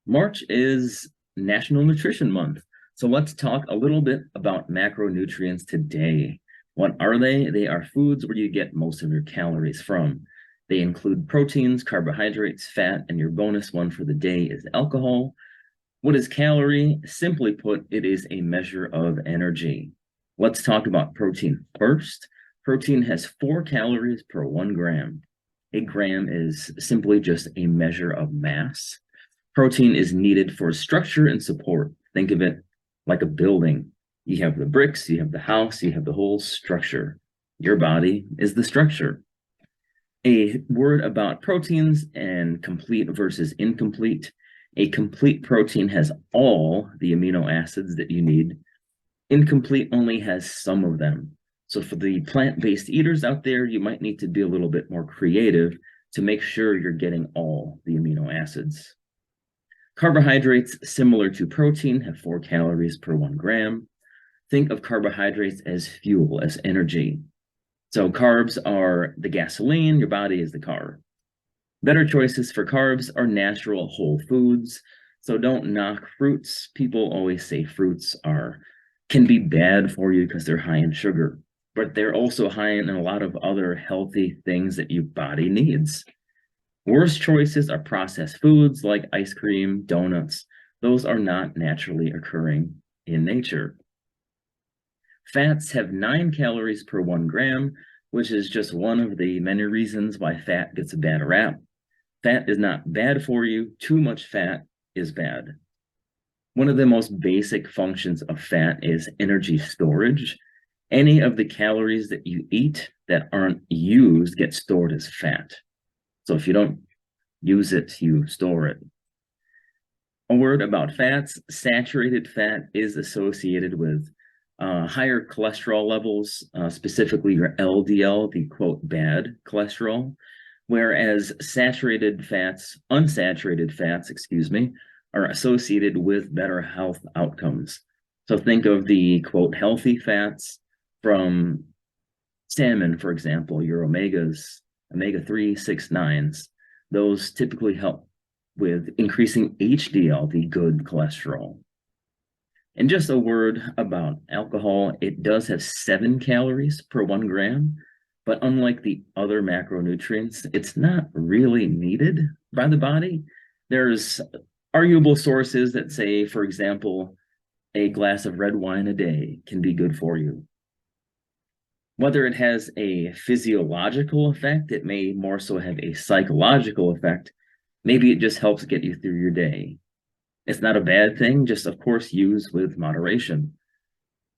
March is National Nutrition Month. So let's talk a little bit about macronutrients today. What are they? They are foods where you get most of your calories from. They include proteins, carbohydrates, fat, and your bonus one for the day is alcohol. What is calorie? Simply put, it is a measure of energy. Let's talk about protein first. Protein has 4 calories per 1 gram. A gram is simply just a measure of mass. Protein is needed for structure and support. Think of it like a building. You have the bricks, you have the house, you have the whole structure. Your body is the structure. A word about proteins and complete versus incomplete. A complete protein has all the amino acids that you need. Incomplete only has some of them. So for the plant-based eaters out there, you might need to be a little bit more creative to make sure you're getting all the amino acids. Carbohydrates, similar to protein, have 4 calories per 1 gram. Think of carbohydrates as fuel, as energy. So carbs are the gasoline, your body is the car. Better choices for carbs are natural whole foods. So don't knock fruits. People always say fruits can be bad for you because they're high in sugar, but they're also high in a lot of other healthy things that your body needs. Worst choices are processed foods like ice cream, donuts. Those are not naturally occurring in nature. Fats have 9 calories per 1 gram, which is just one of the many reasons why fat gets a bad rap. Fat is not bad for you. Too much fat is bad. One of the most basic functions of fat is energy storage. Any of the calories that you eat that aren't used get stored as fat. So if you don't use it, you store it. A word about fats. Saturated fat is associated with higher cholesterol levels, specifically your LDL, the quote bad cholesterol, whereas unsaturated fats, are associated with better health outcomes. So think of the quote healthy fats from salmon, for example, your omega-3, 6, 9s. Those typically help with increasing HDL, the good cholesterol. And just a word about alcohol, it does have 7 calories per 1 gram, but unlike the other macronutrients, it's not really needed by the body. There's arguable sources that say, for example, a glass of red wine a day can be good for you. Whether it has a physiological effect, it may more so have a psychological effect. Maybe it just helps get you through your day. It's not a bad thing, just of course use with moderation.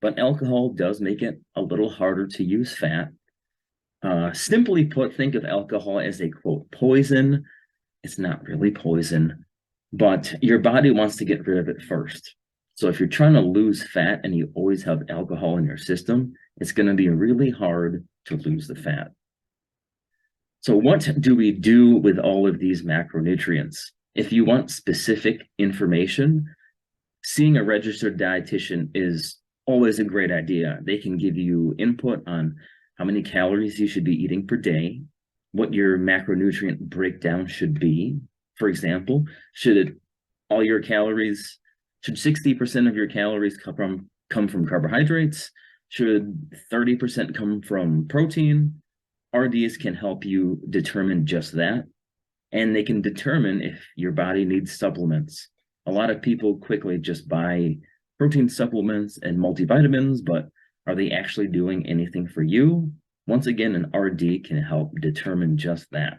But alcohol does make it a little harder to use fat. Simply put, think of alcohol as a quote poison. It's not really poison, but your body wants to get rid of it first. So if you're trying to lose fat and you always have alcohol in your system, it's going to be really hard to lose the fat. So what do we do with all of these macronutrients? If you want specific information, seeing a registered dietitian is always a great idea. They can give you input on how many calories you should be eating per day, what your macronutrient breakdown should be. For example, should 60% of your calories come from carbohydrates? Should 30% come from protein? RDs can help you determine just that. And they can determine if your body needs supplements. A lot of people quickly just buy protein supplements and multivitamins, but are they actually doing anything for you? Once again, an RD can help determine just that.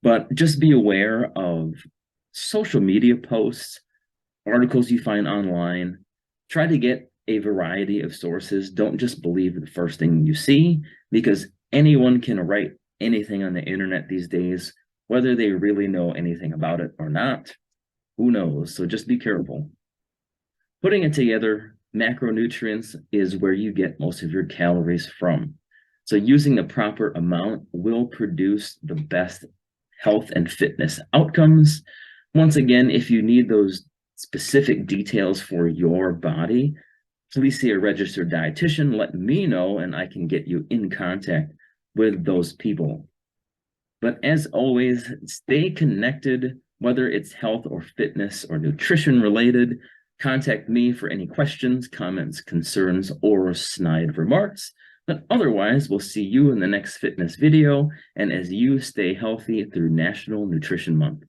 But just be aware of social media posts, articles you find online. Try to get a variety of sources. Don't just believe the first thing you see, because anyone can write anything on the internet these days, whether they really know anything about it or not. Who knows? So just be careful. Putting it together, macronutrients is where you get most of your calories from. So using the proper amount will produce the best health and fitness outcomes. Once again, if you need those specific details for your body, please see a registered dietitian. Let me know, and I can get you in contact with those people. But as always, stay connected Whether it's health or fitness or nutrition related, contact me for any questions, comments, concerns, or snide remarks. But otherwise, we'll see you in the next fitness video and as you stay healthy through National Nutrition Month.